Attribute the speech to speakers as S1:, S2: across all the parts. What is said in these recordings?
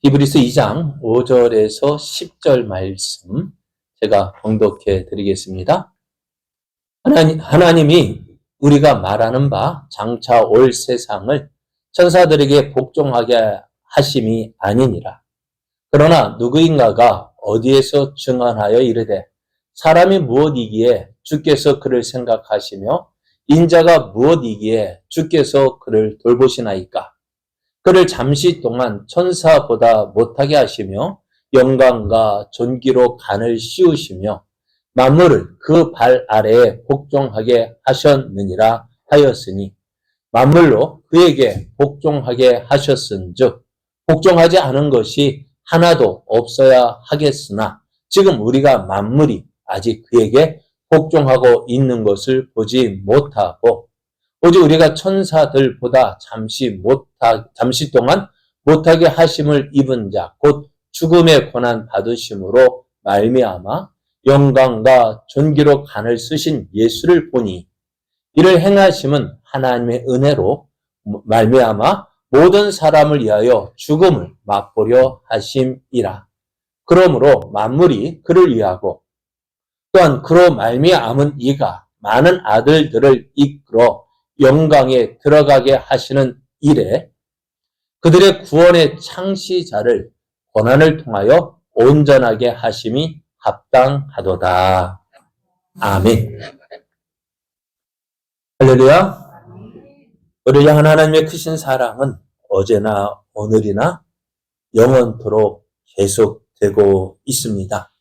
S1: 히브리서 2장 5절에서 10절 말씀 제가 봉독해 드리겠습니다. 하나님이 우리가 말하는 바 장차 올 세상을 천사들에게 복종하게 하심이 아니니라. 그러나 누구인가가 어디에서 증언하여 이르되 사람이 무엇이기에 주께서 그를 생각하시며 인자가 무엇이기에 주께서 그를 돌보시나이까. 그를 잠시 동안 천사보다 못하게 하시며 영광과 존귀로 간을 씌우시며 만물을 그 발 아래에 복종하게 하셨느니라 하였으니 만물로 그에게 복종하게 하셨은즉 복종하지 않은 것이 하나도 없어야 하겠으나 지금 우리가 만물이 아직 그에게 복종하고 있는 것을 보지 못하고 오직 우리가 천사들보다 잠시 동안 못하게 하심을 입은 자, 곧 죽음의 고난 받으심으로 말미암아 영광과 존귀로 간을 쓰신 예수를 보니 이를 행하심은 하나님의 은혜로 말미암아 모든 사람을 위하여 죽음을 맛보려 하심이라. 그러므로 만물이 그를 위하고 또한 그로 말미암은 이가 많은 아들들을 이끌어 영광에 들어가게 하시는 일에 그들의 구원의 창시자를 고난을 통하여 온전하게 하심이 합당하도다. 아멘. 할렐루야. 우리를 향한 하나님의 크신 사랑은 어제나 오늘이나 영원토록 계속되고 있습니다.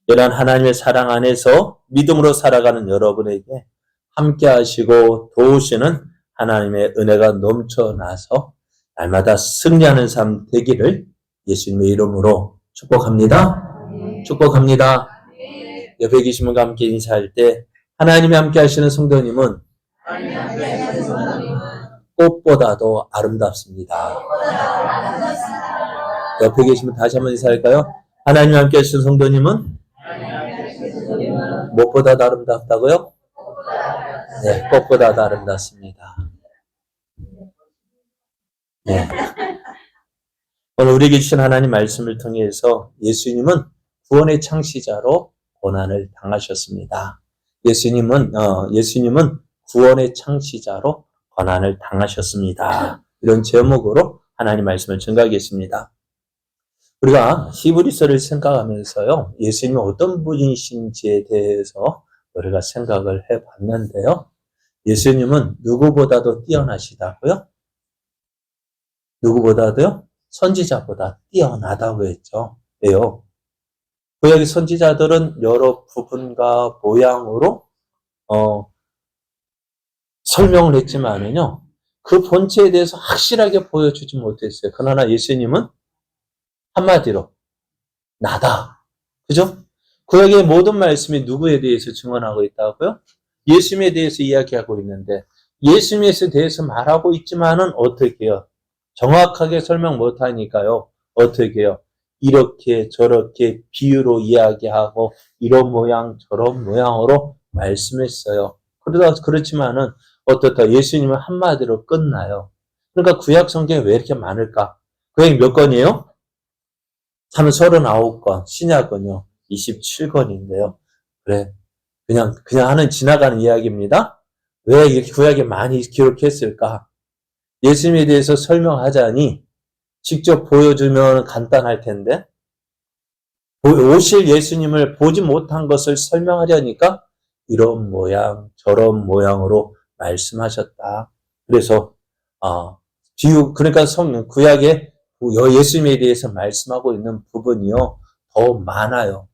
S1: 이러한 하나님의 사랑 안에서 믿음으로 살아가는 여러분에게 함께 하시고 도우시는 하나님의 은혜가 넘쳐나서 날마다 승리하는 삶 되기를 예수님의 이름으로 축복합니다. 축복합니다. 옆에 계신 분과 함께 인사할 때 하나님이 함께 하시는 성도님은 꽃보다도 아름답습니다. 옆에 계신 분 다시 한번 인사할까요? 하나님이 함께 하시는 성도님은 무엇보다도 아름답다고요? 네, 꽃보다도 아름답습니다. 네. 오늘 우리에게 주신 하나님 말씀을 통해서 예수님은 구원의 창시자로 고난을 당하셨습니다. 예수님은 구원의 창시자로 고난을 당하셨습니다. 이런 제목으로 하나님 말씀을 증거하겠습니다. 우리가 히브리서를 생각하면서요, 예수님이 어떤 분이신지에 대해서 우리가 생각을 해봤는데요. 예수님은 누구보다도 뛰어나시다고요? 누구보다도요? 선지자보다 뛰어나다고 했죠. 왜요? 구약의 선지자들은 여러 부분과 모양으로 설명을 했지만은요, 그 본체에 대해서 확실하게 보여주지 못했어요. 그러나 예수님은 한마디로 나다. 그죠? 구약의 모든 말씀이 누구에 대해서 증언하고 있다고요? 예수님에 대해서 이야기하고 있는데 예수님에 대해서 말하고 있지만은 어떻게 해요? 정확하게 설명 못하니까요. 어떻게 해요? 이렇게 저렇게 비유로 이야기하고 이런 모양 저런 모양으로 말씀했어요. 그렇지만은 어떻다? 예수님은 한마디로 끝나요. 그러니까 구약 성경이 왜 이렇게 많을까? 구약이 몇 권이에요? 39권, 신약은요 27권인데요. 그래, 그냥 하는 지나가는 이야기입니다. 왜 이렇게 구약에 많이 기록했을까? 예수님에 대해서 설명하자니 직접 보여주면 간단할 텐데 오실 예수님을 보지 못한 것을 설명하려니까 이런 모양 저런 모양으로 말씀하셨다. 그래서 그러니까 구약에 예수님에 대해서 말씀하고 있는 부분이요 더 많아요.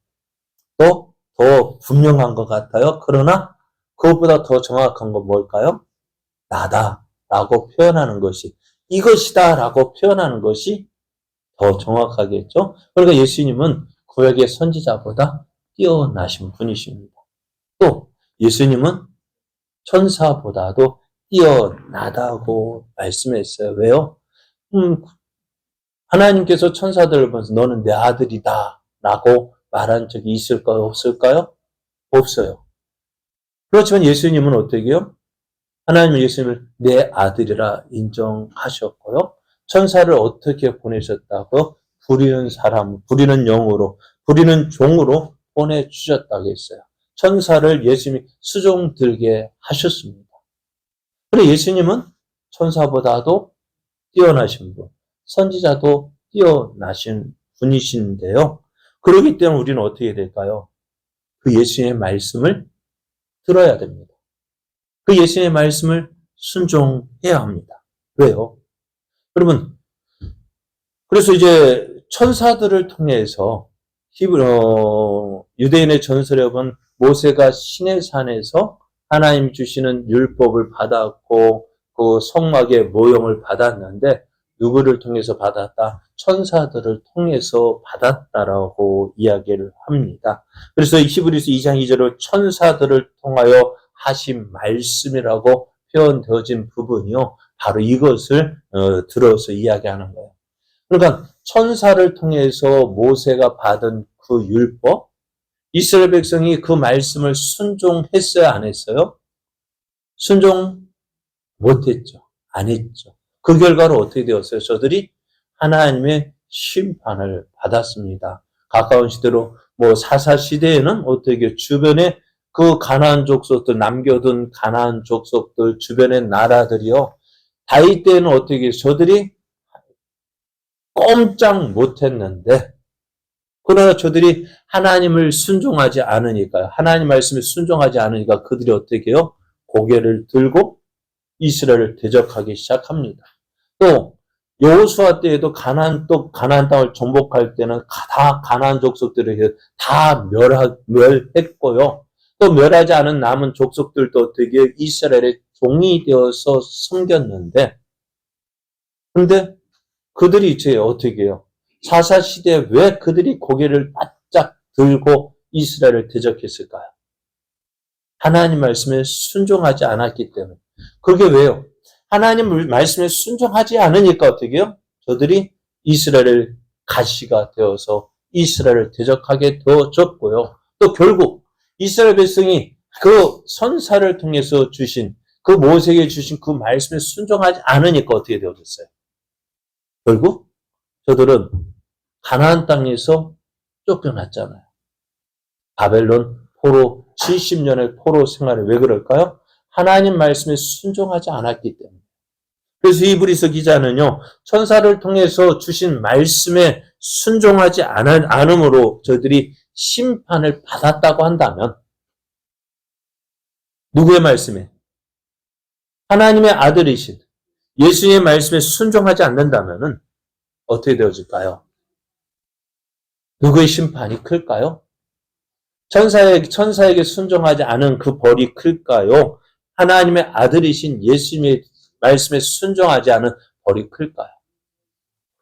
S1: 또 더 분명한 것 같아요. 그러나 그것보다 더 정확한 건 뭘까요? 나다라고 표현하는 것이, 이것이다라고 표현하는 것이 더 정확하겠죠. 그러니까 예수님은 구약의 선지자보다 뛰어나신 분이십니다. 또 예수님은 천사보다도 뛰어나다고 말씀했어요. 왜요? 하나님께서 천사들을 보면서 너는 내 아들이다 라고 말한 적이 있을까요? 없을까요? 없어요. 그렇지만 예수님은 어떻게 해요? 하나님은 예수님을 내 아들이라 인정하셨고요. 천사를 어떻게 보내셨다고? 부리는 사람, 부리는 영으로, 부리는 종으로 보내주셨다고 했어요. 천사를 예수님이 수종 들게 하셨습니다. 그리고 예수님은 천사보다도 뛰어나신 분, 선지자도 뛰어나신 분이신데요. 그렇기 때문에 우리는 어떻게 될까요? 그 예수님의 말씀을 들어야 됩니다. 그 예수님의 말씀을 순종해야 합니다. 왜요? 여러분, 그래서 이제 천사들을 통해서 유대인의 전설에 보면 모세가 시내 산에서 하나님 주시는 율법을 받았고 그 성막의 모형을 받았는데 누구를 통해서 받았다? 천사들을 통해서 받았다라고 이야기를 합니다. 그래서 히브리서 2장 2절을 천사들을 통하여 하신 말씀이라고 표현되어진 부분이요. 바로 이것을 들어서 이야기하는 거예요. 그러니까 천사를 통해서 모세가 받은 그 율법, 이스라엘 백성이 그 말씀을 순종했어요, 안 했어요? 순종 못했죠. 안 했죠. 그 결과로 어떻게 되었어요? 저들이 하나님의 심판을 받았습니다. 가까운 시대로 사사 시대에는 어떻게 주변에 그 가나안 족속들, 남겨둔 가나안 족속들 주변의 나라들이요. 다윗 때는 어떻게 저들이 꼼짝 못했는데 그러나 저들이 하나님을 순종하지 않으니까요. 하나님 말씀에 순종하지 않으니까 그들이 어떻게 해요? 고개를 들고 이스라엘을 대적하기 시작합니다. 또 여호수아 때에도 가나안 땅을 정복할 때는 다 가나안 족속들을 다 멸했고요. 또 멸하지 않은 남은 족속들도 어떻게 이스라엘의 종이 되어서 섬겼는데, 그런데 그들이 이제 어떻게 해요? 사사 시대에 왜 그들이 고개를 바짝 들고 이스라엘을 대적했을까요? 하나님 말씀에 순종하지 않았기 때문에. 그게 왜요? 하나님 말씀에 순종하지 않으니까 어떻게 해요? 저들이 이스라엘을 가시가 되어서 이스라엘을 대적하게 되어졌고요. 또 결국 이스라엘 백성이 그 선사를 통해서 주신 그 모세에게 주신 그 말씀에 순종하지 않으니까 어떻게 되어졌어요? 결국 저들은 가나안 땅에서 쫓겨났잖아요. 바벨론 포로 70년의 포로 생활에 왜 그럴까요? 하나님 말씀에 순종하지 않았기 때문에. 그래서 히브리서 기자는요, 천사를 통해서 주신 말씀에 순종하지 않음으로 저들이 심판을 받았다고 한다면, 누구의 말씀에? 하나님의 아들이신 예수님의 말씀에 순종하지 않는다면 어떻게 되어질까요? 누구의 심판이 클까요? 천사에게 순종하지 않은 그 벌이 클까요? 하나님의 아들이신 예수님의 말씀에 순종하지 않은 벌이 클까요?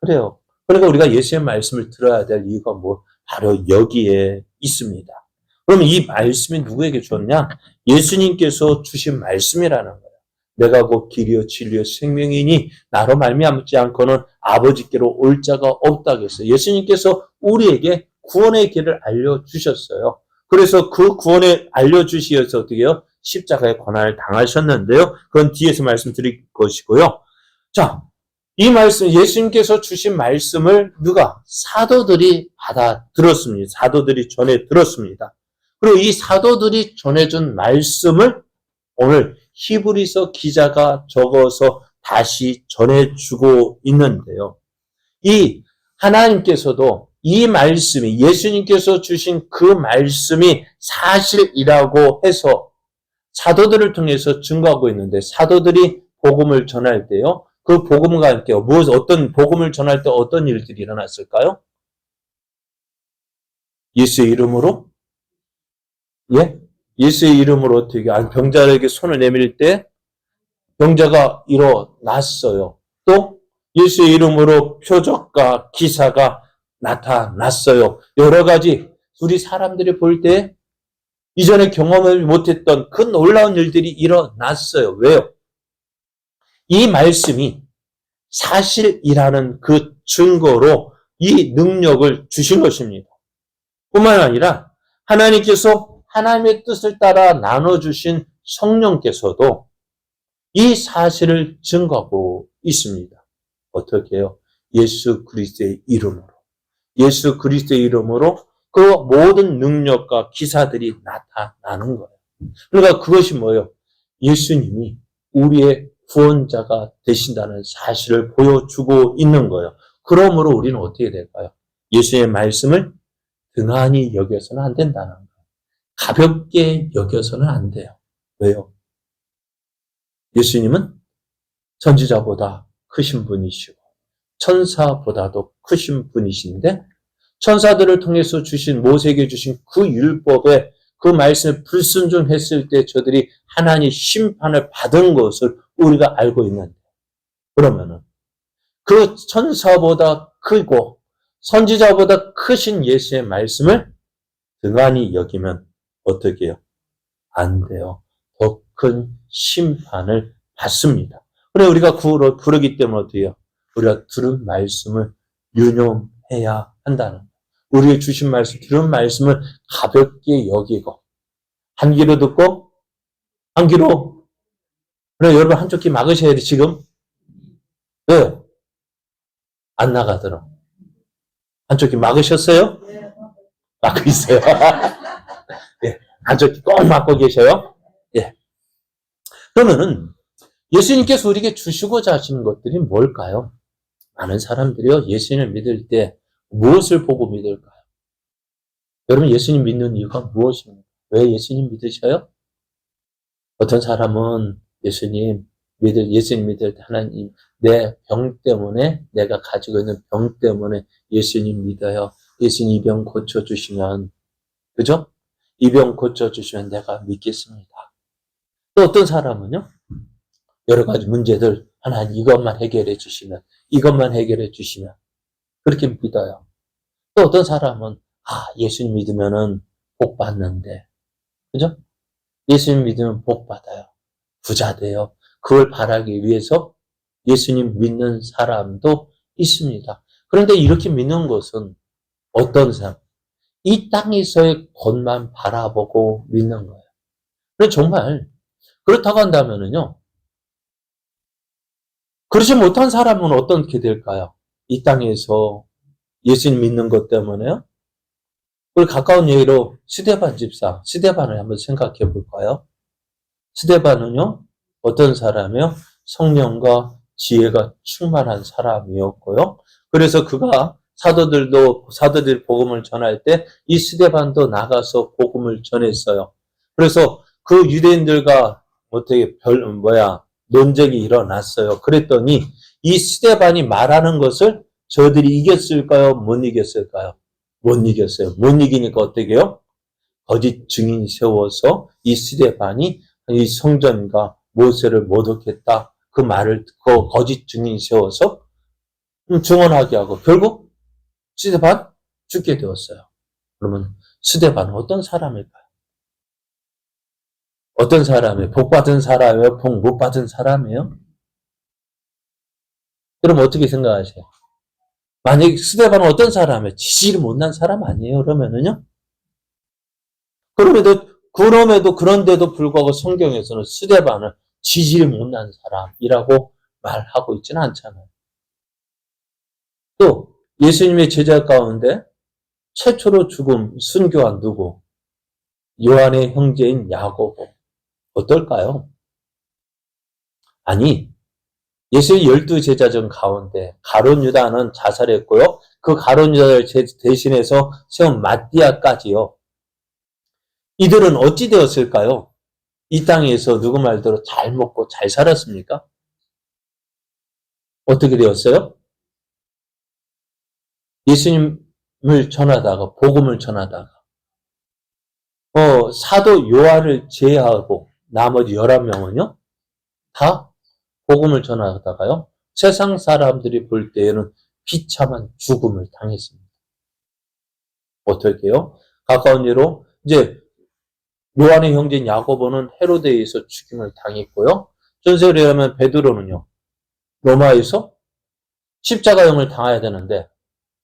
S1: 그래요. 그러니까 우리가 예수님의 말씀을 들어야 될 이유가 바로 여기에 있습니다. 그럼 이 말씀이 누구에게 줬냐? 예수님께서 주신 말씀이라는 거예요. 내가 곧 길이요 진리요 생명이니 나로 말미암지 않고는 아버지께로 올 자가 없다고 했어요. 예수님께서 우리에게 구원의 길을 알려주셨어요. 그래서 그 구원을 알려주시어서 어떻게 해요? 십자가의 고난을 당하셨는데요. 그건 뒤에서 말씀드릴 것이고요. 자, 이 말씀, 예수님께서 주신 말씀을 누가? 사도들이 받아 들었습니다. 사도들이 전해 들었습니다. 그리고 이 사도들이 전해준 말씀을 오늘 히브리서 기자가 적어서 다시 전해주고 있는데요. 이 하나님께서도 이 말씀이 예수님께서 주신 그 말씀이 사실이라고 해서 사도들을 통해서 증거하고 있는데 사도들이 복음을 전할 때요. 그 복음과 함께 어떤 복음을 전할 때 어떤 일들이 일어났을까요? 예수의 이름으로? 예? 예수의 이름으로 어떻게 병자에게 손을 내밀 때 병자가 일어났어요. 또 예수의 이름으로 표적과 기사가 나타났어요. 여러 가지 우리 사람들이 볼 때 이전에 경험을 못했던 그 놀라운 일들이 일어났어요. 왜요? 이 말씀이 사실이라는 그 증거로 이 능력을 주신 것입니다. 뿐만 아니라 하나님께서 하나님의 뜻을 따라 나눠주신 성령께서도 이 사실을 증거하고 있습니다. 어떻게 해요? 예수 그리스도의 이름으로. 예수 그리스도의 이름으로 그 모든 능력과 기사들이 나타나는 거예요. 그러니까 그것이 뭐예요? 예수님이 우리의 구원자가 되신다는 사실을 보여주고 있는 거예요. 그러므로 우리는 어떻게 될까요? 예수의 말씀을 등한히 여겨서는 안 된다는 거예요. 가볍게 여겨서는 안 돼요. 왜요? 예수님은 선지자보다 크신 분이시고 천사보다도 크신 분이신데 천사들을 통해서 주신 모세에게 주신 그 율법에 그 말씀에 불순종했을 때 저들이 하나님 심판을 받은 것을 우리가 알고 있는데 그러면은 그 천사보다 크고 선지자보다 크신 예수의 말씀을 등한히 여기면 어떻게 해요? 안 돼요. 더 큰 심판을 받습니다. 그래 우리가 그러기 때문에 어떻게 해요? 우리가 들은 말씀을 유념해야 한다는 거예요. 우리의 주신 말씀, 들은 말씀을 가볍게 여기고 한 귀로 듣고 한 귀로 그래 여러분 한쪽 귀 막으셔야 돼 지금. 왜요? 안 나가더라. 한쪽 귀 막으셨어요? 막고 있어요. 예, 한쪽 귀 꼭 막고 계셔요. 예. 그러면은 예수님께서 우리에게 주시고자 하시는 것들이 뭘까요? 많은 사람들이요 예수님을 믿을 때 무엇을 보고 믿을까요? 여러분 예수님 믿는 이유가 무엇입니까? 왜 예수님 믿으셔요? 어떤 사람은 예수님 믿을 때 하나님 내 병 때문에 내가 가지고 있는 병 때문에 예수님 믿어요. 예수님 이 병 고쳐주시면 그죠? 이 병 고쳐주시면 내가 믿겠습니다. 또 어떤 사람은요 여러 가지 문제들 하나님 이것만 해결해 주시면 그렇게 믿어요. 또 어떤 사람은 예수님 믿으면은 복 받는데 그죠? 예수님 믿으면 복 받아요. 부자 돼요. 그걸 바라기 위해서 예수님 믿는 사람도 있습니다. 그런데 이렇게 믿는 것은 어떤 사람? 이 땅에서의 것만 바라보고 믿는 거예요. 그래서 정말 그렇다고 한다면은요. 그러지 못한 사람은 어떻게 될까요? 이 땅에서 예수님 믿는 것 때문에요. 우리 가까운 예로 스데반 집사, 스데반을 한번 생각해 볼까요? 스데반은요, 어떤 사람이요? 성령과 지혜가 충만한 사람이었고요. 그래서 그가 사도들이 복음을 전할 때 이 스데반도 나가서 복음을 전했어요. 그래서 그 유대인들과 어떻게 논쟁이 일어났어요. 그랬더니 이 스데반이 말하는 것을 저들이 이겼을까요? 못 이겼을까요? 못 이겼어요. 못 이기니까 어떻게 해요? 거짓 증인 세워서 이 스데반이 이 성전과 모세를 모독했다. 그 말을 듣고 거짓 증인 세워서 증언하게 하고 결국 스데반 죽게 되었어요. 그러면 스데반은 어떤 사람일까요? 어떤 사람이에요? 복 받은 사람이에요? 복 못 받은 사람이에요? 그럼 어떻게 생각하세요? 만약에 스데반은 어떤 사람이에요? 지지를 못난 사람 아니에요? 그러면은요? 그런데도 불구하고 성경에서는 스데반을 지지를 못난 사람이라고 말하고 있지는 않잖아요. 또 예수님의 제자 가운데 최초로 죽은 순교한 누구? 요한의 형제인 야고보. 어떨까요? 아니 예수의 12제자 중 가운데 가룟 유다는 자살했고요. 그 가룟 유다를 대신해서 세운 마띠아까지요. 이들은 어찌 되었을까요? 이 땅에서 누구 말대로 잘 먹고 잘 살았습니까? 어떻게 되었어요? 예수님을 전하다가 복음을 전하다가 사도 요한을 제외하고 나머지 11명은요. 다 복음을 전하다가요. 세상 사람들이 볼 때에는 비참한 죽음을 당했습니다. 어떻게 해요? 가까운 예로 이제 요한의 형제인 야고보는 헤로데에 의해서 죽임을 당했고요. 전세를 하면 베드로는요. 로마에서 십자가형을 당해야 되는데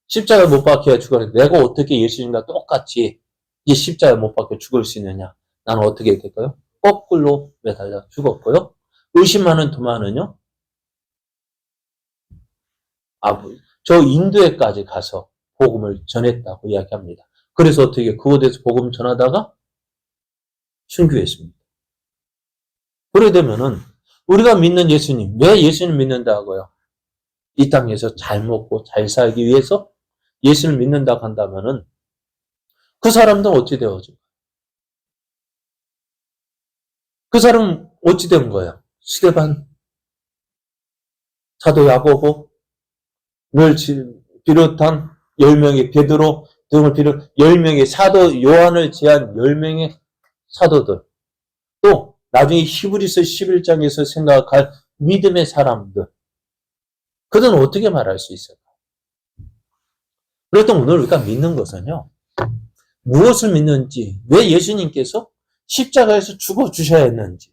S1: 십자가를 못 박혀야 죽었는데 내가 어떻게 예수님과 똑같이 이 십자가를 못 박혀 죽을 수 있느냐. 나는 어떻게 될까요? 거꾸로 매달려 죽었고요. 의심하는 도마는요. 저 인도에까지 가서 복음을 전했다고 이야기합니다. 그래서 어떻게 그곳에서 복음 전하다가 순교했습니다. 그래 되면은 우리가 믿는 예수님, 왜 예수님 믿는다고요? 이 땅에서 잘 먹고 잘 살기 위해서 예수를 믿는다고 한다면은 그 사람도 어찌 되어져? 그 사람 어찌 된 거예요? 스데반, 사도 야고보를 비롯한 10명의 베드로 등을 비롯 10명의 사도 요한을 제한 10명의 사도들, 또 나중에 히브리서 11장에서 생각할 믿음의 사람들, 그들은 어떻게 말할 수 있을까? 그래도 오늘 우리가 믿는 것은요, 무엇을 믿는지, 왜 예수님께서 십자가에서 죽어주셔야 했는지,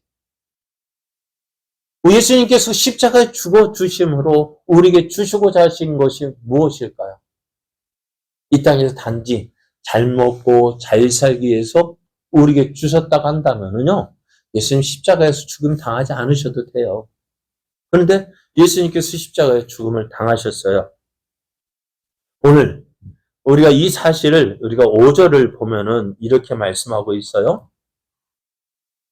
S1: 예수님께서 십자가에 죽어주심으로 우리에게 주시고자 하신 것이 무엇일까요? 이 땅에서 단지 잘 먹고 잘 살기 위해서 우리에게 주셨다고 한다면요, 예수님 십자가에서 죽음 당하지 않으셔도 돼요. 그런데 예수님께서 십자가에 죽음을 당하셨어요. 오늘 우리가 이 사실을 우리가 5절을 보면은 이렇게 말씀하고 있어요.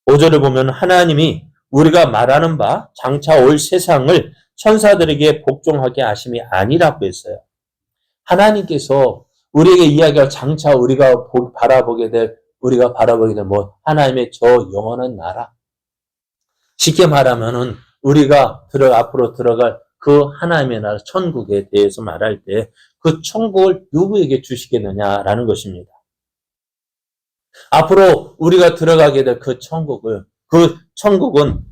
S1: 5절을 보면 하나님이 우리가 말하는 바 장차 올 세상을 천사들에게 복종하게 하심이 아니라고 했어요. 하나님께서 우리에게 이야기할 장차 우리가 바라보게 될 뭐 하나님의 저 영원한 나라. 쉽게 말하면은 우리가 앞으로 들어갈 그 하나님의 나라 천국에 대해서 말할 때 그 천국을 누구에게 주시겠느냐라는 것입니다. 앞으로 우리가 들어가게 될 그 천국은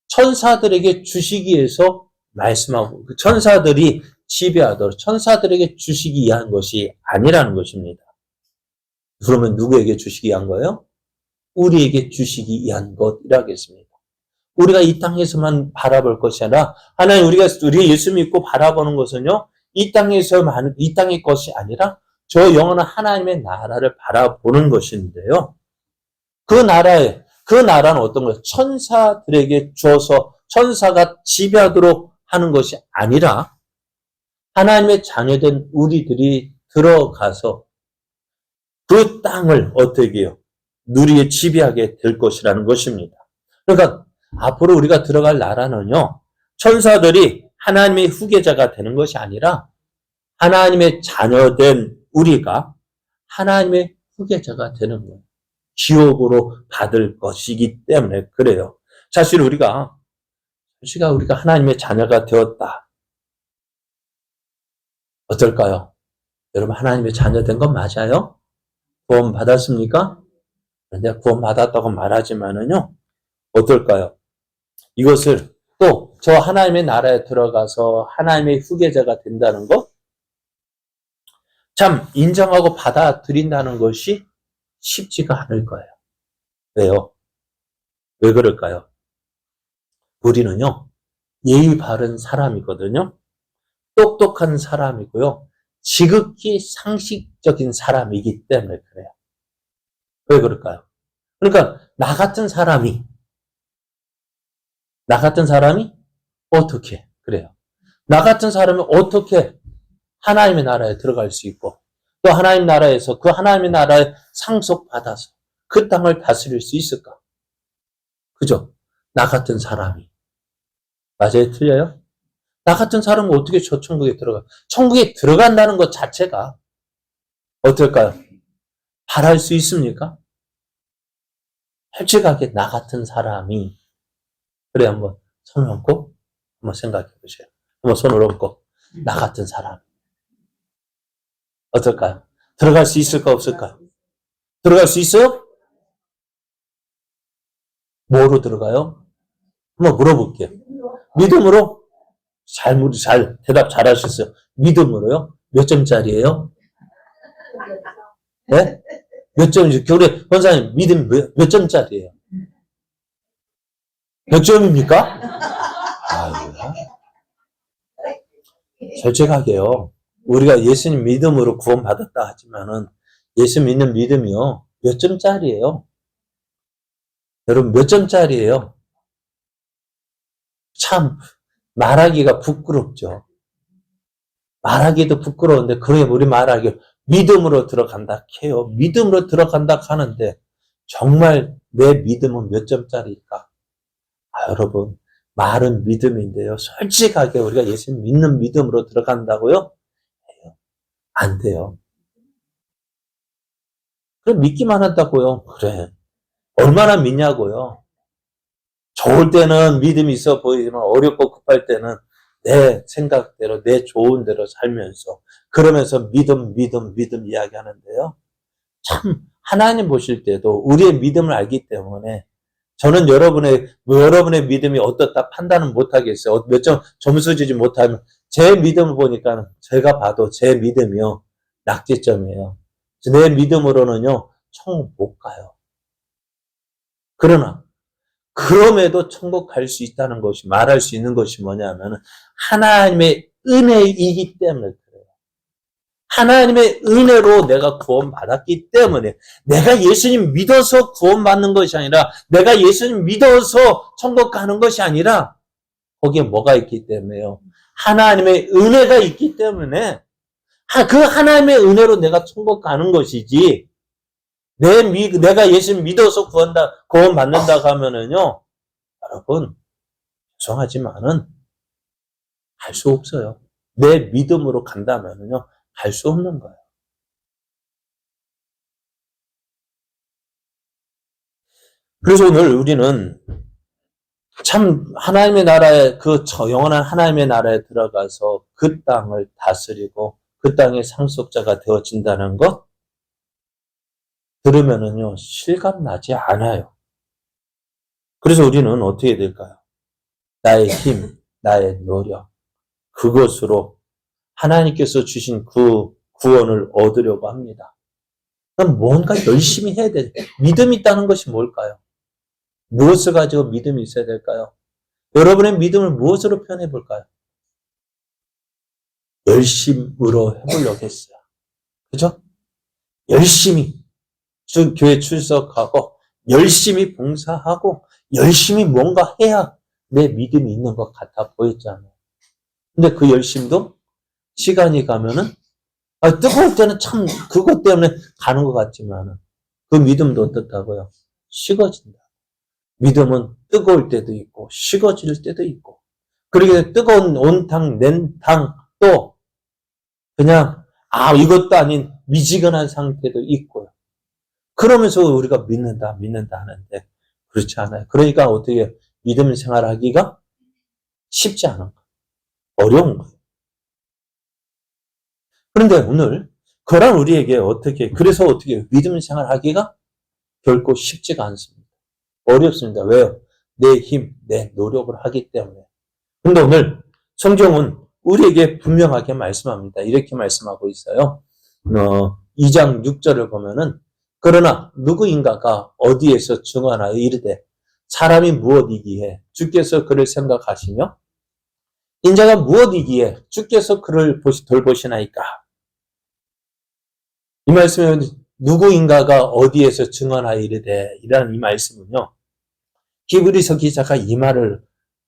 S1: 천사들에게 주시기 위해서 말씀하고 그 천사들이 지배하도록 천사들에게 주시기 위한 것이 아니라는 것입니다. 그러면 누구에게 주시기 위한 거예요? 우리에게 주시기 위한 것이라겠습니다. 우리가 이 땅에서만 바라볼 것이 아니라 하나님 우리가 예수 믿고 바라보는 것은요. 이 땅의 것이 아니라 저 영원한 하나님의 나라를 바라보는 것인데요. 그 나라는 어떤 거예요? 천사들에게 주어서 천사가 지배하도록 하는 것이 아니라 하나님의 자녀된 우리들이 들어가서 그 땅을 어떻게 해요? 누리에 지배하게 될 것이라는 것입니다. 그러니까 앞으로 우리가 들어갈 나라는요. 천사들이 하나님의 후계자가 되는 것이 아니라 하나님의 자녀된 우리가 하나님의 후계자가 되는 거예요. 기업으로 받을 것이기 때문에 그래요. 사실 우리가 하나님의 자녀가 되었다. 어떨까요? 여러분 하나님의 자녀 된 건 맞아요? 구원 받았습니까? 그런데 구원 받았다고 말하지만은요. 어떨까요? 이것을 또 저 하나님의 나라에 들어가서 하나님의 후계자가 된다는 것? 참 인정하고 받아들인다는 것이 쉽지가 않을 거예요. 왜요? 왜 그럴까요? 우리는요. 예의 바른 사람이거든요. 똑똑한 사람이고요. 지극히 상식적인 사람이기 때문에 그래요. 왜 그럴까요? 그러니까 나 같은 사람이 어떻게 그래요? 나 같은 사람이 어떻게 하나님의 나라에 들어갈 수 있고 또 하나님 나라에서 그 하나님의 나라에 상속받아서 그 땅을 다스릴 수 있을까? 그죠? 나 같은 사람이. 맞아요? 틀려요? 나 같은 사람은 어떻게 저 천국에 들어가? 천국에 들어간다는 것 자체가 어떨까요? 바랄 수 있습니까? 솔직하게 나 같은 사람이 그래 한번 손을 얹고 한번 생각해 보세요. 한번 손을 얹고 나 같은 사람 어떨까요? 들어갈 수 있을까 없을까요? 들어갈 수 있어요? 뭐로 들어가요? 한번 물어볼게요. 믿음으로? 잘 대답 잘 하셨어요. 믿음으로요? 몇 점짜리예요? 네? 몇 점이죠? 우리 권사님 믿음 몇 점짜리예요? 몇 점입니까? 아유야. 솔직하게요. 우리가 예수님 믿음으로 구원받았다 하지만은 예수 믿는 믿음이요. 몇 점짜리예요? 여러분 몇 점짜리예요? 참 말하기가 부끄럽죠. 말하기도 부끄러운데, 그래, 우리 말하기 믿음으로 들어간다 해요. 믿음으로 들어간다 하는데, 정말 내 믿음은 몇 점짜리일까? 여러분, 말은 믿음인데요. 솔직하게 우리가 예수님 믿는 믿음으로 들어간다고요? 안 돼요. 그럼 믿기만 한다고요? 그래. 얼마나 믿냐고요? 좋을 때는 믿음이 있어 보이지만 어렵고 급할 때는 내 생각대로, 내 좋은 대로 살면서, 그러면서 믿음 이야기하는데요. 참, 하나님 보실 때도 우리의 믿음을 알기 때문에 저는 여러분의 믿음이 어떻다 판단은 못하겠어요. 몇 점 점수 주지 못하면 제 믿음을 보니까 제가 봐도 제 믿음이요. 낙제점이에요. 내 믿음으로는요. 천국 못 가요. 그러나 그럼에도 천국 갈 수 있다는 것이 말할 수 있는 것이 뭐냐면 하나님의 은혜이기 때문에 그래요. 하나님의 은혜로 내가 구원받았기 때문에 내가 예수님 믿어서 구원받는 것이 아니라 내가 예수님 믿어서 천국 가는 것이 아니라 거기에 뭐가 있기 때문에요. 하나님의 은혜가 있기 때문에 그 하나님의 은혜로 내가 천국 가는 것이지 내가 예수님 믿어서 구원받는다고 하면은요, 여러분, 죄송하지만은, 갈 수 없어요. 내 믿음으로 간다면은요, 갈 수 없는 거예요. 그래서 오늘 우리는 참 하나님의 나라에, 영원한 하나님의 나라에 들어가서 그 땅을 다스리고 그 땅의 상속자가 되어진다는 것, 들으면은요, 실감나지 않아요. 그래서 우리는 어떻게 될까요? 나의 힘, 나의 노력, 그것으로 하나님께서 주신 그 구원을 얻으려고 합니다. 그럼 뭔가 열심히 해야 돼. 믿음이 있다는 것이 뭘까요? 무엇을 가지고 믿음이 있어야 될까요? 여러분의 믿음을 무엇으로 표현해 볼까요? 열심으로 해보려고 했어요. 그죠? 열심히 교회 출석하고 열심히 봉사하고 열심히 뭔가 해야 내 믿음이 있는 것 같아 보였잖아요. 근데 그 열심도 시간이 가면은 뜨거울 때는 참 그것 때문에 가는 것 같지만은 그 믿음도 어떻다고요? 식어진다. 믿음은 뜨거울 때도 있고 식어질 때도 있고 그러게 뜨거운 온탕 냉탕 또 그냥 이것도 아닌 미지근한 상태도 있고요. 그러면서 우리가 믿는다 하는데 그렇지 않아요. 그러니까 어떻게 믿음 생활하기가 쉽지 않은 거예요. 어려운 거예요. 그런데 오늘 그런 우리에게 그래서 어떻게 믿음 생활하기가 결코 쉽지가 않습니다. 어렵습니다. 왜요? 내 힘, 내 노력을 하기 때문에. 그런데 오늘 성경은 우리에게 분명하게 말씀합니다. 이렇게 말씀하고 있어요. 2장 6절을 보면은 그러나 누구인가가 어디에서 증언하여 이르되 사람이 무엇이기에 주께서 그를 생각하시며 인자가 무엇이기에 주께서 그를 돌보시나이까. 이 말씀은 누구인가가 어디에서 증언하여 이르되 이라는 이 말씀은요. 히브리서 기자가 이 말을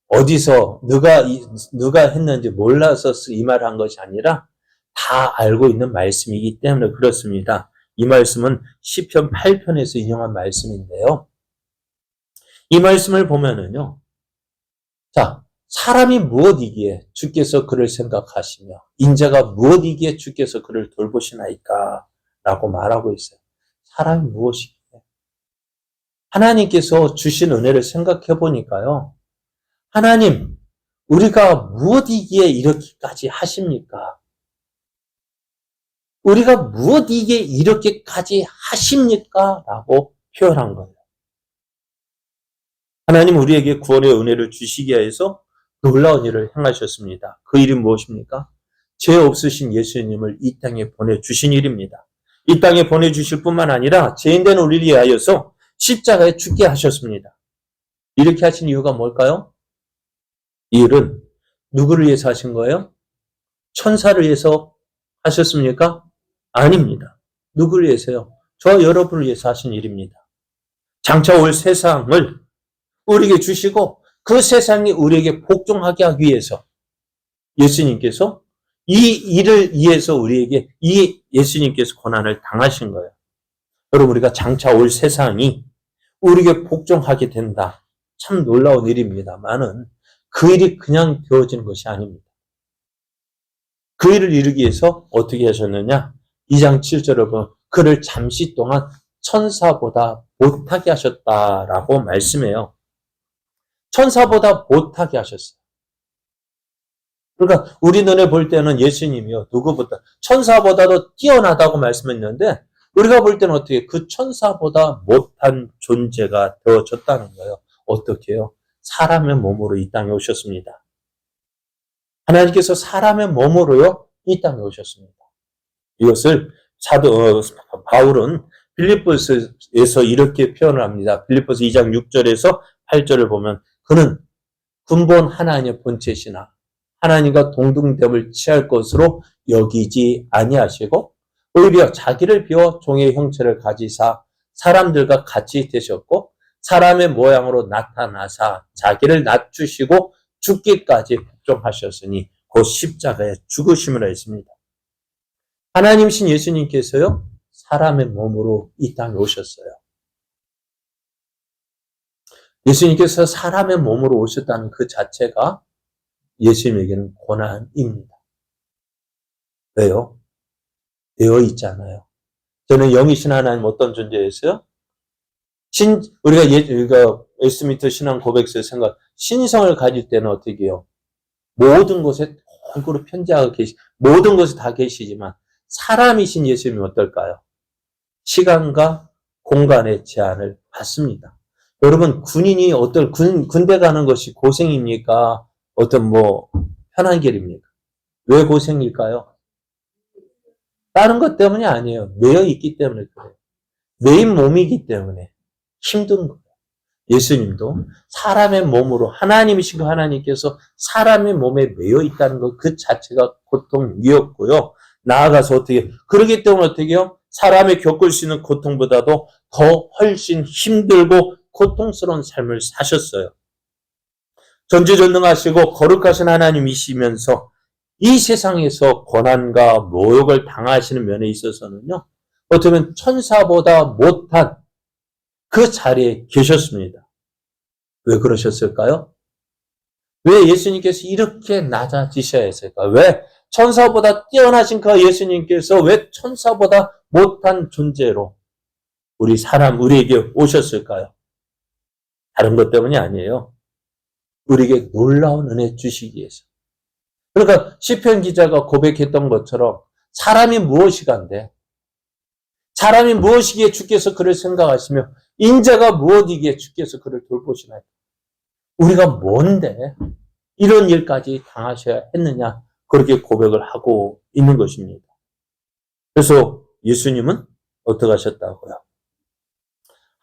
S1: 어디서 누가 했는지 몰라서 이 말을 한 것이 아니라 다 알고 있는 말씀이기 때문에 그렇습니다. 이 말씀은 시편 8편에서 인용한 말씀인데요. 이 말씀을 보면은요. 자, 사람이 무엇이기에 주께서 그를 생각하시며 인자가 무엇이기에 주께서 그를 돌보시나이까 라고 말하고 있어요. 사람이 무엇이기에? 하나님께서 주신 은혜를 생각해 보니까요. 하나님, 우리가 무엇이기에 이렇게까지 하십니까? 우리가 무엇이기에 이렇게까지 하십니까? 라고 표현한 거예요. 하나님 우리에게 구원의 은혜를 주시기 위해서 놀라운 일을 행하셨습니다. 그 일이 무엇입니까? 죄 없으신 예수님을 이 땅에 보내주신 일입니다. 이 땅에 보내주실 뿐만 아니라 죄인된 우리를 위하여서 십자가에 죽게 하셨습니다. 이렇게 하신 이유가 뭘까요? 이 일은 누구를 위해서 하신 거예요? 천사를 위해서 하셨습니까? 아닙니다. 누구를 위해서요? 저와 여러분을 위해서 하신 일입니다. 장차 올 세상을 우리에게 주시고 그 세상이 우리에게 복종하게 하기 위해서 예수님께서 이 일을 위해서 우리에게 이 예수님께서 고난을 당하신 거예요. 여러분, 우리가 장차 올 세상이 우리에게 복종하게 된다. 참 놀라운 일입니다만은 그 일이 그냥 되어지는 것이 아닙니다. 그 일을 이루기 위해서 어떻게 하셨느냐? 2장 7절을 보면 그를 잠시 동안 천사보다 못하게 하셨다라고 말씀해요. 천사보다 못하게 하셨어요. 그러니까 우리 눈에 볼 때는 예수님이요, 누구보다 천사보다도 뛰어나다고 말씀했는데 우리가 볼 때는 어떻게 그 천사보다 못한 존재가 되어졌다는 거예요. 어떻게 해요? 사람의 몸으로 이 땅에 오셨습니다. 하나님께서 사람의 몸으로요, 이 땅에 오셨습니다. 이것을 바울은 빌립보서에서 이렇게 표현을 합니다. 빌립보서 2장 6절에서 8절을 보면 그는 근본 하나님의 본체시나 하나님과 동등됨을 취할 것으로 여기지 아니하시고 오히려 자기를 비워 종의 형체를 가지사 사람들과 같이 되셨고 사람의 모양으로 나타나사 자기를 낮추시고 죽기까지 복종하셨으니 곧 십자가에 죽으심을 했습니다. 하나님이신 예수님께서요, 사람의 몸으로 이 땅에 오셨어요. 예수님께서 사람의 몸으로 오셨다는 그 자체가 예수님에게는 고난입니다. 왜요? 되어 있잖아요. 저는 영이신 하나님 어떤 존재였어요? 우리가 웨스트민스터 신앙 고백서에 생각, 신성을 가질 때는 어떻게 해요? 모든 곳에 골고루 편지하고 모든 곳에 다 계시지만 사람이신 예수님이 어떨까요? 시간과 공간의 제한을 받습니다. 여러분, 군인이 군대 가는 것이 고생입니까? 편한 길입니까? 왜 고생일까요? 다른 것 때문이 아니에요. 매여 있기 때문에 그래요. 매인 몸이기 때문에 힘든 거예요. 예수님도 사람의 몸으로 하나님이신 그 하나님께서 사람의 몸에 매여 있다는 것 그 자체가 고통이었고요. 나아가서 그러기 때문에 어떻게 해요? 사람이 겪을 수 있는 고통보다도 더 훨씬 힘들고 고통스러운 삶을 사셨어요. 전지전능하시고 거룩하신 하나님이시면서 이 세상에서 고난과 모욕을 당하시는 면에 있어서는요, 어쩌면 천사보다 못한 그 자리에 계셨습니다. 왜 그러셨을까요? 왜 예수님께서 이렇게 낮아지셔야 했을까요? 왜 천사보다 뛰어나신 그 예수님께서 왜 천사보다 못한 존재로 우리에게 오셨을까요? 다른 것 때문이 아니에요. 우리에게 놀라운 은혜 주시기 위해서. 그러니까 시편 기자가 고백했던 것처럼 사람이 무엇이간데 사람이 무엇이기에 주께서 그를 생각하시며 인자가 무엇이기에 주께서 그를 돌보시나요? 우리가 뭔데 이런 일까지 당하셔야 했느냐, 그렇게 고백을 하고 있는 것입니다. 그래서 예수님은 어떻게 하셨다고요?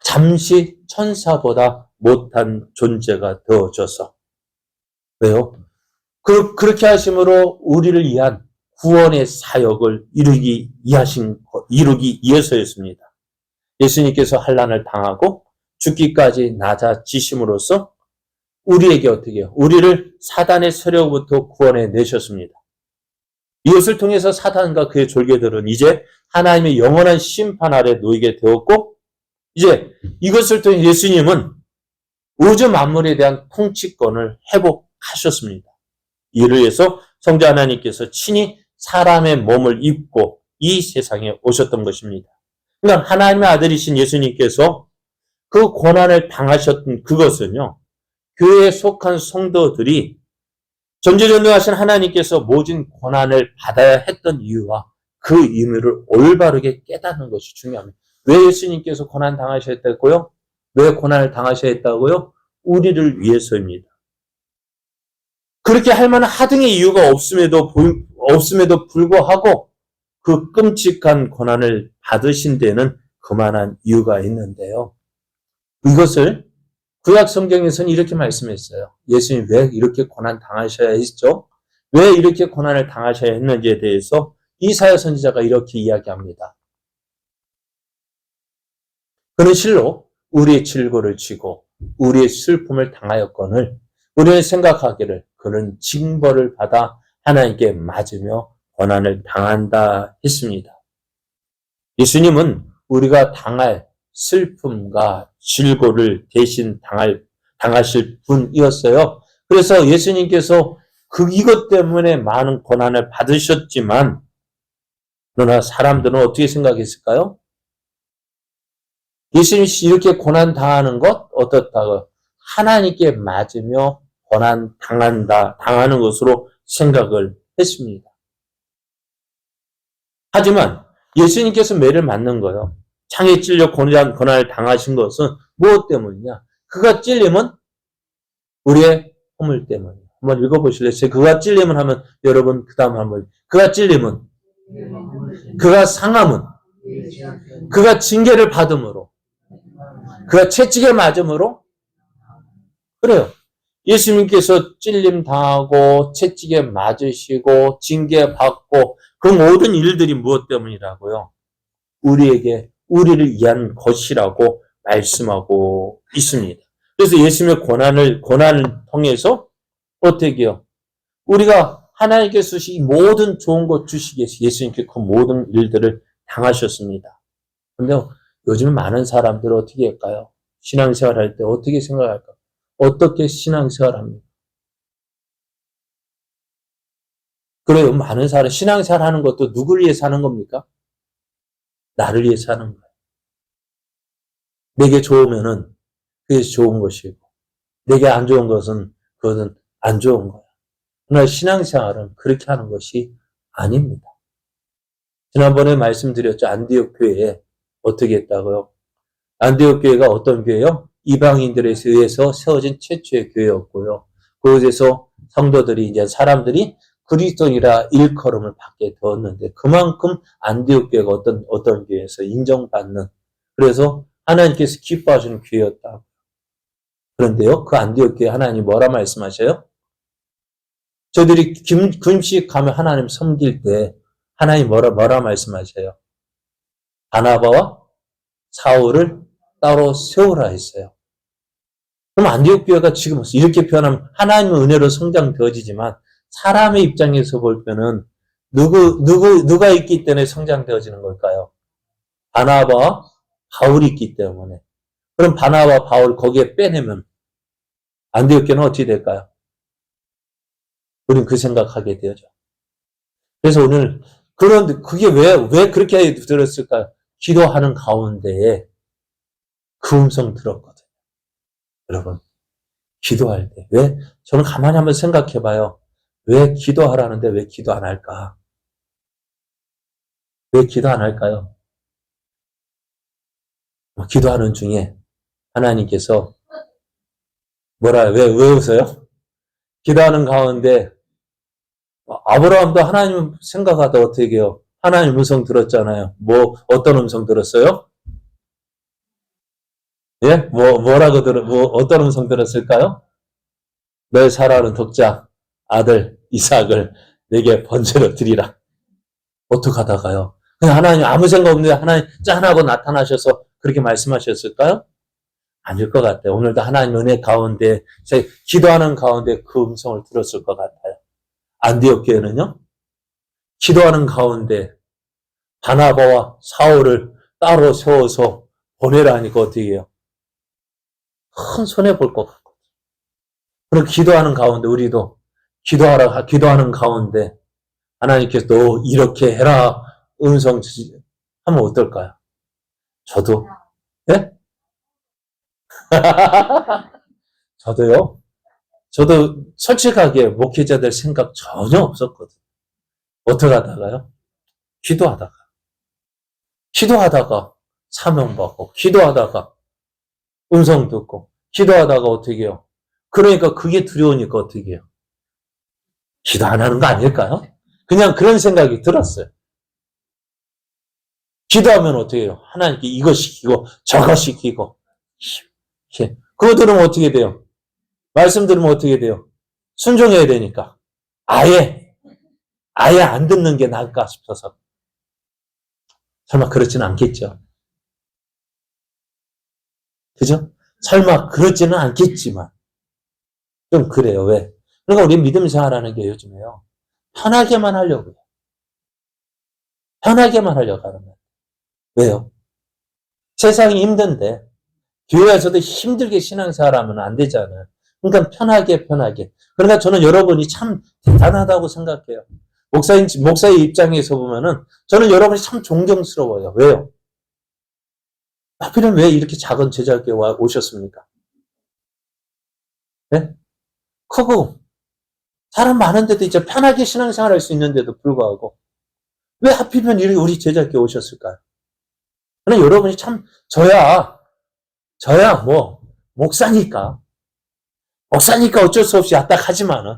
S1: 잠시 천사보다 못한 존재가 되어져서. 왜요? 그렇게 하심으로 우리를 위한 구원의 사역을 이루기 위해서였습니다. 예수님께서 환난을 당하고 죽기까지 낮아지심으로써 우리에게 어떻게 해요? 우리를 사단의 세력부터 구원해 내셨습니다. 이것을 통해서 사단과 그의 졸개들은 이제 하나님의 영원한 심판 아래 놓이게 되었고, 이제 이것을 통해 예수님은 우주 만물에 대한 통치권을 회복하셨습니다. 이를 위해서 성자 하나님께서 친히 사람의 몸을 입고 이 세상에 오셨던 것입니다. 그러니까 하나님의 아들이신 예수님께서 그 고난을 당하셨던 그것은요, 교회에 속한 성도들이 전지전능하신 하나님께서 모진 고난을 받아야 했던 이유와 그 의미를 올바르게 깨닫는 것이 중요합니다. 왜 예수님께서 고난 당하셔야 했다고요? 왜 고난을 당하셔야 했다고요? 우리를 위해서입니다. 그렇게 할 만한 하등의 이유가 없음에도 불구하고 그 끔찍한 고난을 받으신 데는 그만한 이유가 있는데요. 이것을 구약 성경에서는 이렇게 말씀했어요. 예수님 왜 이렇게 고난 당하셔야 했죠? 왜 이렇게 고난을 당하셔야 했는지에 대해서 이사야 선지자가 이렇게 이야기합니다. 그는 실로 우리의 질고를 지고 우리의 슬픔을 당하였거늘 우리는 생각하기를 그는 징벌을 받아 하나님께 맞으며 고난을 당한다 했습니다. 예수님은 우리가 당할 슬픔과 질고를 대신 당하실 분이었어요. 그래서 예수님께서 이것 때문에 많은 고난을 받으셨지만, 그러나 사람들은 어떻게 생각했을까요? 예수님이 이렇게 고난 당하는 것 어떻다고? 하나님께 맞으며 고난 당하는 것으로 생각을 했습니다. 하지만 예수님께서 매를 맞는 거예요. 창에 찔려 고난을 당하신 것은 무엇 때문이냐? 그가 찔림은 우리의 허물 때문이에요. 한번 읽어보실래요? 그가 찔림은 하면 여러분 그 다음 한번 그가 찔림은 그가 상함은 그가 징계를 받음으로 그가 채찍에 맞음으로 그래요. 예수님께서 찔림 당하고 채찍에 맞으시고 징계 받고 그 모든 일들이 무엇 때문이라고요? 우리를 위한 것이라고 말씀하고 있습니다. 그래서 예수님의 고난을 통해서 어떻게 해요? 우리가 하나님께서 주신 모든 좋은 것 주시기 위해서 예수님께 그 모든 일들을 당하셨습니다. 그런데 요즘 많은 사람들은 어떻게 할까요? 신앙생활 할 때 어떻게 생각할까? 어떻게 신앙생활 합니까? 그래요. 많은 사람 신앙생활 하는 것도 누구를 위해서 하는 겁니까? 나를 위해서 하는 거예요. 내게 좋으면은 그게 좋은 것이고 내게 안 좋은 것은 그것은 안 좋은 거야. 그러나 신앙생활은 그렇게 하는 것이 아닙니다. 지난번에 말씀드렸죠. 안디옥 교회에 어떻게 했다고요? 안디옥 교회가 어떤 교회요? 이방인들에 의해서 세워진 최초의 교회였고요. 그곳에서 성도들이 이제 사람들이 그리스도인이라 일컬음을 받게 되었는데 그만큼 안디옥 교회가 어떤 교회에서 인정받는 그래서 하나님께서 기뻐하시는 교회였다. 그런데요, 그 안디옥 교회 하나님 뭐라 말씀하셔요? 저들이 금식 가면 하나님 섬길 때 하나님 뭐라 말씀하셔요? 바나바와 사울을 따로 세우라 했어요. 그럼 안디옥 교회가 지금 이렇게 표현하면 하나님의 은혜로 성장되어지지만 사람의 입장에서 볼 때는 누가 있기 때문에 성장되어지는 걸까요? 바나바와 바울이 있기 때문에. 그럼 바나바와 바울 거기에 빼내면 안디옥 교회는 어떻게 될까요? 우린 그 생각하게 되죠. 그래서 오늘 그런데 그게 왜 그렇게 들었을까요? 기도하는 가운데에 그 음성 들었거든요. 여러분, 기도할 때. 왜? 저는 가만히 한번 생각해 봐요. 왜 기도하라는데 왜 기도 안 할까? 왜 기도 안 할까요? 기도하는 중에 하나님께서 왜 웃어요? 기도하는 가운데 아브라함도 하나님 생각하다 어떻게 해요? 하나님 음성 들었잖아요. 어떤 음성 들었어요? 예? 어떤 음성 들었을까요? 너의 사랑하는 독자, 아들, 이삭을 내게 번제로 드리라. 어떡하다가요? 그냥 하나님 아무 생각 없는데 하나님 짠하고 나타나셔서 그렇게 말씀하셨을까요? 아닐 것 같아요. 오늘도 하나님 은혜 가운데, 기도하는 가운데 그 음성을 들었을 것 같아요. 안디옥 교회는요, 기도하는 가운데 바나바와 사울을 따로 세워서 보내라니까 어떻게 해요? 큰 손해 볼 것 같고. 그리고 기도하는 가운데 우리도 기도하는 가운데 하나님께서 너 이렇게 해라 음성 하면 어떨까요? 저도 예? 저도 솔직하게 목회자들 생각 전혀 없었거든요. 어떻게 하다가요? 기도하다가 사명받고 기도하다가 음성 듣고 기도하다가 어떻게 해요? 그러니까 그게 두려우니까 어떻게 해요? 기도 안 하는 거 아닐까요? 그냥 그런 생각이 들었어요. 기도하면 어떻게 해요? 하나님께 이거 시키고 저거 시키고 그거 들으면 어떻게 돼요? 말씀 들으면 어떻게 돼요? 순종해야 되니까 아예 안 듣는 게 나을까 싶어서 설마 그렇지는 않겠죠. 그죠? 설마 그렇지는 않겠지만 좀 그래요. 왜? 그러니까 우리 믿음 생활하는 게 요즘에요. 편하게만 하려고요. 편하게만 하려고 하는 거예요. 왜요? 세상이 힘든데 교회에서도 힘들게 신앙생활하면 안 되잖아요. 그러니까 편하게. 그러니까 저는 여러분이 참 대단하다고 생각해요. 목사의 입장에서 보면은 저는 여러분이 참 존경스러워요. 왜요? 하필은 왜 이렇게 작은 제자교회 오셨습니까? 네? 크고 사람 많은데도 이제 편하게 신앙생활 할 수 있는데도 불구하고 왜 하필이면 우리 제자교회 오셨을까요? 그러나 여러분이 참 저야 뭐 목사니까 어쩔 수 없이 야딱하지만은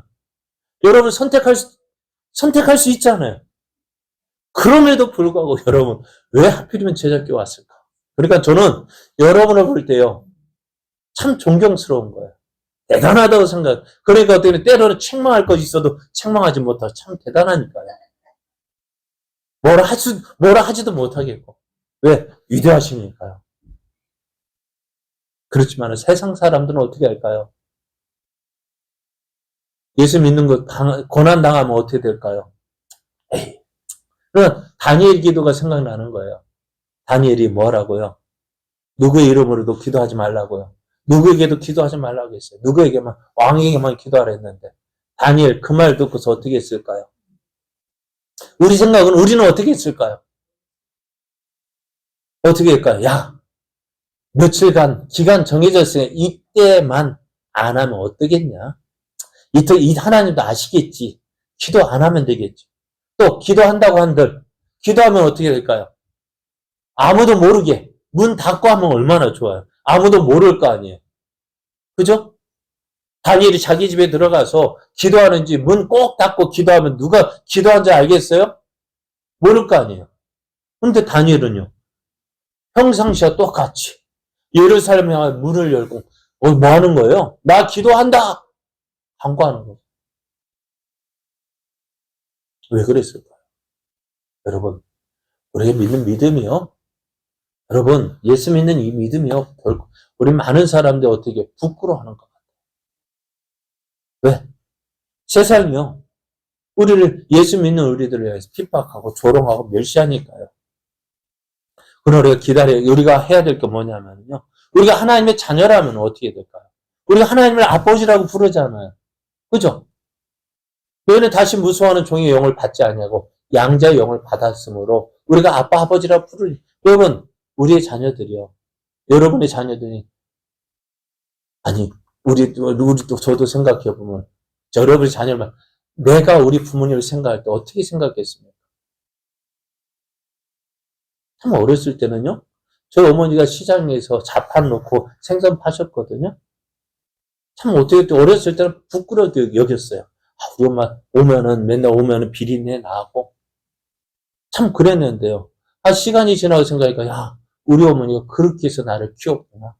S1: 여러분 선택할 수 있잖아요. 그럼에도 불구하고 여러분 왜 하필이면 제자교회 왔을까? 그러니까 저는 여러분을 볼 때요 참 존경스러운 거예요. 대단하다고 생각. 그러니까 어떻게 때로는 책망할 것이 있어도 책망하지 못하고 참 대단하니까요. 뭐라 하지도 못하겠고. 왜? 위대하시니까요. 그렇지만 세상 사람들은 어떻게 할까요? 예수 믿는 거 고난 당하면 어떻게 될까요? 에이. 그러나 다니엘 기도가 생각나는 거예요. 다니엘이 뭐라고요? 누구의 이름으로도 기도하지 말라고요. 누구에게도 기도하지 말라고 했어요. 누구에게만 왕에게만 기도하라 했는데 다니엘 그 말 듣고서 어떻게 했을까요? 우리 생각은 우리는 어떻게 했을까요? 어떻게 할까요? 야, 며칠간 기간 정해졌으니 이때만 안 하면 어떠겠냐? 이 하나님도 아시겠지. 기도 안 하면 되겠지. 또 기도한다고 한들 기도하면 어떻게 될까요? 아무도 모르게 문 닫고 하면 얼마나 좋아요. 아무도 모를 거 아니에요. 그죠? 다니엘이 자기 집에 들어가서 기도하는지 문 꼭 닫고 기도하면 누가 기도한 줄 알겠어요? 모를 거 아니에요. 근데 다니엘은요. 평상시와 똑같이 예루살렘에 향해 문을 열고 뭐 하는 거예요? 나 기도한다! 간구하는 거예요. 왜 그랬을까요? 여러분, 우리가 믿는 믿음이요. 여러분, 예수 믿는 이 믿음이요. 우리 많은 사람들 어떻게 부끄러워하는 것 같아요. 왜? 세상이요. 예수 믿는 우리들을 위해서 핍박하고 조롱하고 멸시하니까요. 그러나 우리가 해야 될 게 뭐냐면요. 우리가 하나님의 자녀라면 어떻게 될까요? 우리가 하나님을 아버지라고 부르잖아요. 그죠? 너희는 다시 무수하는 종의 영을 받지 아니하고 양자의 영을 받았으므로 우리가 아빠 아버지라고 부르니 여러분 우리의 자녀들이요. 여러분의 자녀들이 아니 우리도 저도 생각해 보면 여러분의 자녀만 내가 우리 부모님을 생각할 때 어떻게 생각했습니까? 참 어렸을 때는요. 저희 어머니가 시장에서 자판 놓고 생선 파셨거든요. 참 어떻게 어렸을 때는 부끄럽게 여겼어요. 우리 엄마 맨날 오면은 비린내 나고 참 그랬는데요. 시간이 지나고 생각하니까 야 우리 어머니가 그렇게 해서 나를 키웠구나.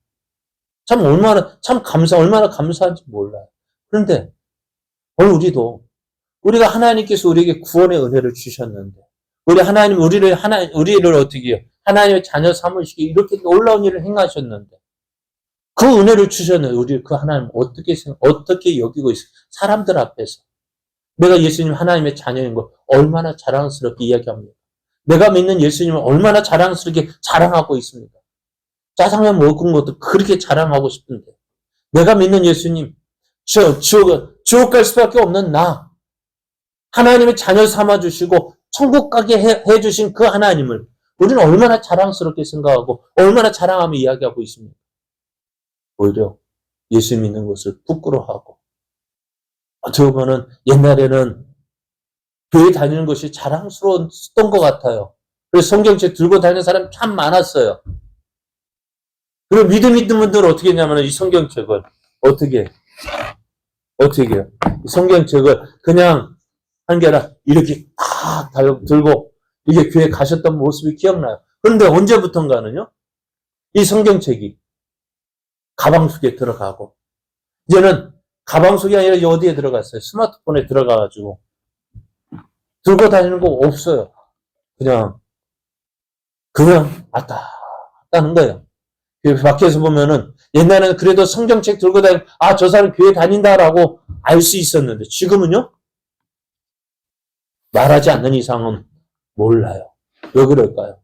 S1: 얼마나 감사한지 몰라요. 그런데 오늘 우리가 하나님께서 우리에게 구원의 은혜를 주셨는데 우리를 어떻게 해요? 하나님의 자녀 삼으시기 이렇게 놀라운 일을 행하셨는데 그 은혜를 주셨는데 우리 그 하나님 어떻게 여기고 있어요? 사람들 앞에서 내가 예수님 하나님의 자녀인 거 얼마나 자랑스럽게 이야기합니까? 내가 믿는 예수님을 얼마나 자랑스럽게 자랑하고 있습니까? 짜장면 먹은 것도 그렇게 자랑하고 싶은데 내가 믿는 예수님 지옥 갈 수밖에 없는 나 하나님의 자녀 삼아주시고 천국 가게 해주신 그 하나님을 우리는 얼마나 자랑스럽게 생각하고 얼마나 자랑하며 이야기하고 있습니까? 오히려 예수 믿는 것을 부끄러워하고 어떻게 보면 옛날에는 교회 다니는 것이 자랑스러웠던 것 같아요. 그래서 성경책 들고 다니는 사람이 참 많았어요. 그리고 믿음 있는 분들은 어떻게 했냐면 이 성경책을 어떻게 해요? 이 성경책을 그냥 한 게 아니라 이렇게 딱 들고 이게 교회 가셨던 모습이 기억나요. 그런데 언제부턴가는요. 이 성경책이 가방 속에 들어가고 이제는 가방 속이 아니라 어디에 들어갔어요? 스마트폰에 들어가가지고 들고 다니는 거 없어요. 그냥 왔다 하는 거예요. 밖에서 보면은 옛날에는 그래도 성경책 들고 다니면 저 사람 교회 다닌다라고 알 수 있었는데 지금은요? 말하지 않는 이상은 몰라요. 왜 그럴까요?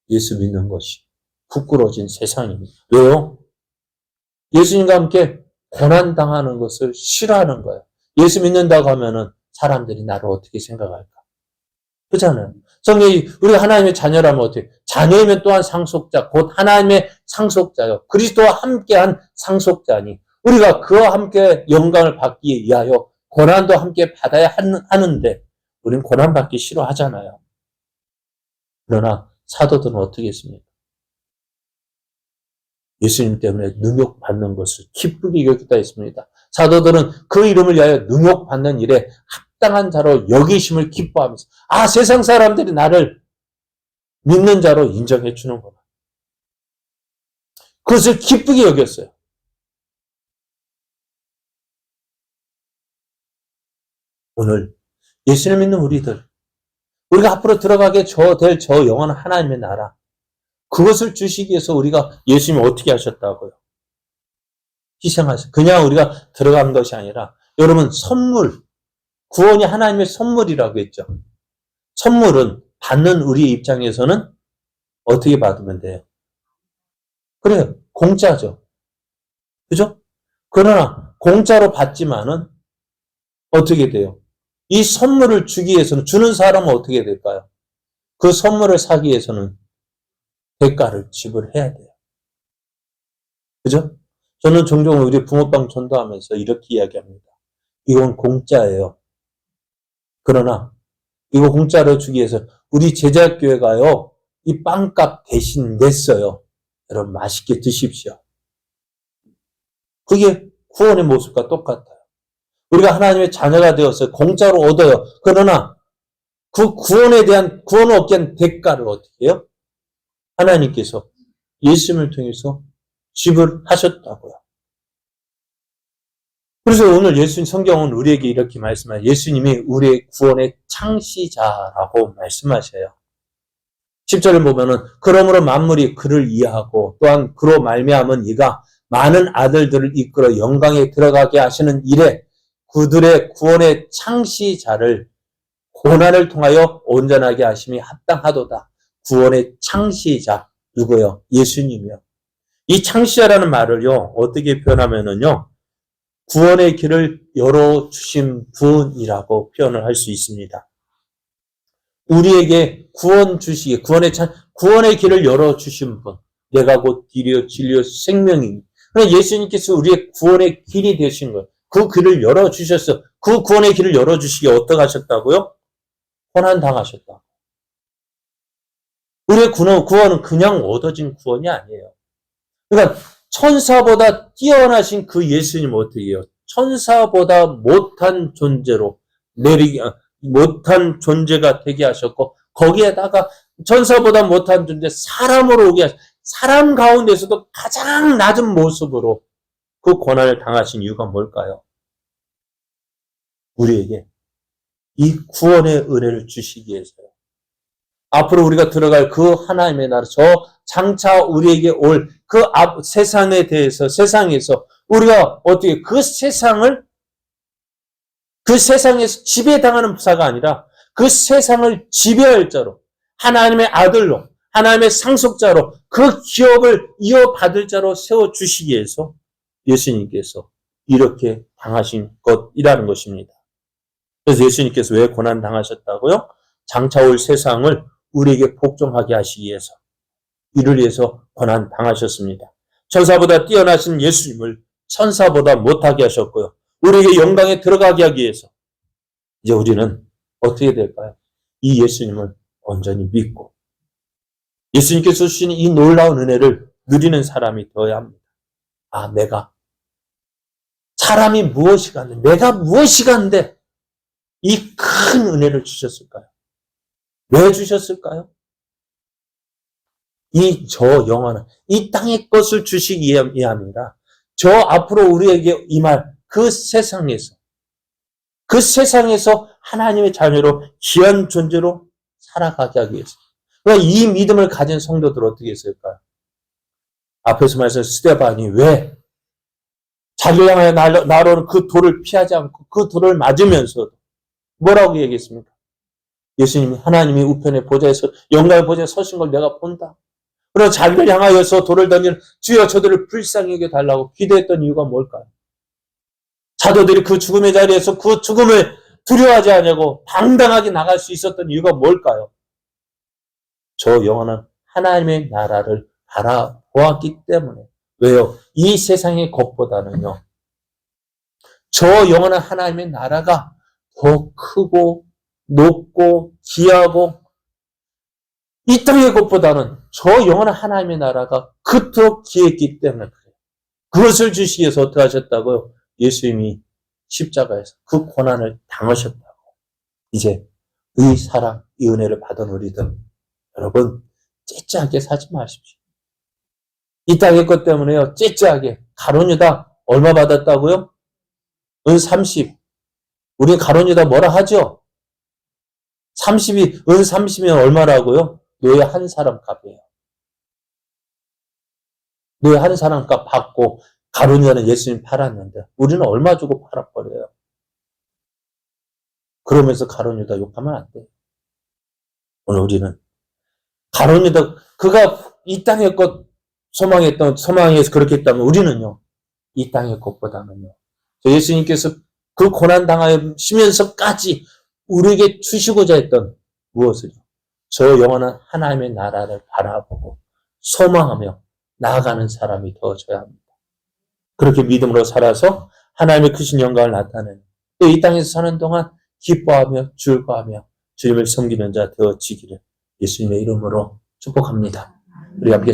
S1: 예수 믿는 것이 부끄러워진 세상입니다. 왜요? 예수님과 함께 고난당하는 것을 싫어하는 거예요. 예수 믿는다고 하면은 사람들이 나를 어떻게 생각할까? 그렇잖아요. 성경이 우리가 하나님의 자녀라면 어떻게? 자녀이면 또한 상속자, 곧 하나님의 상속자요. 그리스도와 함께한 상속자니 우리가 그와 함께 영광을 받기 위하여 고난도 함께 받아야 하는데 우리는 고난받기 싫어하잖아요. 그러나 사도들은 어떻게 했습니까? 예수님 때문에 능욕받는 것을 기쁘게 여기다 했습니다. 사도들은 그 이름을 위하여 능욕받는 일에 합당한 자로 여기심을 기뻐하면서 세상 사람들이 나를 믿는 자로 인정해 주는구나. 그것을 기쁘게 여겼어요. 오늘 예수를 믿는 우리가 앞으로 들어가게 될 저 영원한 하나님의 나라, 그것을 주시기 위해서 우리가 예수님이 어떻게 하셨다고요? 희생하셨어요. 그냥 우리가 들어간 것이 아니라 여러분 선물, 구원이 하나님의 선물이라고 했죠. 선물은 받는 우리 입장에서는 어떻게 받으면 돼요? 그래요. 공짜죠. 그죠? 그러나 공짜로 받지만은 어떻게 돼요? 이 선물을 주기 위해서는 주는 사람은 어떻게 될까요? 그 선물을 사기 위해서는 대가를 지불해야 돼요. 그죠? 저는 종종 우리 붕어빵 전도하면서 이렇게 이야기합니다. 이건 공짜예요. 그러나 이거 공짜로 주기 위해서 우리 제자교회가요, 이 빵값 대신 냈어요. 여러분 맛있게 드십시오. 그게 구원의 모습과 똑같아요. 우리가 하나님의 자녀가 되어서 공짜로 얻어요. 그러나 그 구원을 얻기 위한 대가를 어떻게 해요? 하나님께서 예수님을 통해서 지불하셨다고요. 그래서 오늘 예수님 성경은 우리에게 이렇게 말씀하세요. 예수님이 우리의 구원의 창시자라고 말씀하셔요. 10절을 보면은 그러므로 만물이 그를 이해하고 또한 그로 말미암은 이가 많은 아들들을 이끌어 영광에 들어가게 하시는 일에 그들의 구원의 창시자를 고난을 통하여 온전하게 하심이 합당하도다. 구원의 창시자 누구요? 예수님이요. 이 창시자라는 말을요 어떻게 표현하면은요 구원의 길을 열어주신 분이라고 표현을 할 수 있습니다. 우리에게 구원 주시기에 구원의 길을 열어주신 분. 내가 곧 길이요 진리요 생명입니다. 그러니까 예수님께서 우리의 구원의 길이 되신 거예요. 그 길을 열어주셨어. 그 구원의 길을 열어주시기에 어떻게 하셨다고요? 고난 당하셨다. 우리의 구원은 그냥 얻어진 구원이 아니에요. 그러니까 천사보다 뛰어나신 그 예수님 어떻게 해요? 천사보다 못한 존재로 못한 존재가 되게 하셨고 거기에다가 천사보다 못한 존재 사람으로 오게 하셨고 사람 가운데서도 가장 낮은 모습으로 그 고난을 당하신 이유가 뭘까요? 우리에게 이 구원의 은혜를 주시기 위해서요. 앞으로 우리가 들어갈 그 하나님의 나라, 장차 우리에게 올 그 세상에 대해서, 세상에서 우리가 어떻게 그 세상에서 지배당하는 부사가 아니라 그 세상을 지배할 자로, 하나님의 아들로, 하나님의 상속자로 그 기업을 이어받을 자로 세워주시기 위해서 예수님께서 이렇게 당하신 것이라는 것입니다. 그래서 예수님께서 왜 고난 당하셨다고요? 장차 올 세상을 우리에게 복종하게 하시기 위해서, 이를 위해서 고난 당하셨습니다. 천사보다 뛰어나신 예수님을 천사보다 못하게 하셨고요. 우리에게 영광에 들어가게 하기 위해서 이제 우리는 어떻게 될까요? 이 예수님을 온전히 믿고 예수님께서 주신 이 놀라운 은혜를 누리는 사람이 되어야 합니다. 내가 사람이 무엇이 간데, 내가 무엇이 간데 이 큰 은혜를 주셨을까요? 왜 주셨을까요? 영원한 이 땅의 것을 주시기 위함이라 저 앞으로 우리에게 임할 그 세상에서 하나님의 자녀로 귀한 존재로 살아가게 하기 위해서. 그러니까 이 믿음을 가진 성도들은 어떻게 했을까요? 앞에서 말씀 스데반이 왜 자기를 향하여 날아오는 그 돌을 피하지 않고 그 돌을 맞으면서도 뭐라고 얘기했습니까? 예수님이 하나님이 우편의 보좌에서 영광의 보좌에 서신 걸 내가 본다. 그러나 자기를 향하여서 돌을 던지는 주여 저들을 불쌍히 여겨 달라고 기도했던 이유가 뭘까요? 사도들이 그 죽음의 자리에서 그 죽음을 두려워하지 않냐고 당당하게 나갈 수 있었던 이유가 뭘까요? 저 영원한 하나님의 나라를 바라보았기 때문에. 왜요? 이 세상의 것보다는요. 저 영원한 하나님의 나라가 더 크고 높고 귀하고 이 땅의 것보다는 저 영원한 하나님의 나라가 그토록 귀했기 때문에 그래요. 그것을 주시기 위해서 어떻게 하셨다고요? 예수님이 십자가에서 그 고난을 당하셨다고. 이제 이 사랑, 이 은혜를 받은 우리들 여러분 째째하게 사지 마십시오. 이 땅의 것 때문에요. 째째하게. 가룟 유다 얼마 받았다고요? 은 30. 우리 가룟 유다 뭐라 하죠? 30이 은 30이면 얼마라고요? 노예 한 사람 값이에요. 노예 한 사람 값 받고 가룟 유다는 예수님 팔았는데 우리는 얼마 주고 팔아버려요? 그러면서 가룟 유다 욕하면 안 돼요. 오늘 우리는 가룟 유다 그가 이 땅의 것 소망해서 그렇게 했다면 우리는요. 이 땅의 것보다는요. 예수님께서 그 고난 당하시면서까지 우리에게 주시고자 했던 무엇을요? 저 영원한 하나님의 나라를 바라보고 소망하며 나아가는 사람이 되어져야 합니다. 그렇게 믿음으로 살아서 하나님의 크신 영광을 나타내는 또 이 땅에서 사는 동안 기뻐하며 즐거워하며 주님을 섬기는 자 되어지기를 예수님의 이름으로 축복합니다. 우리 함께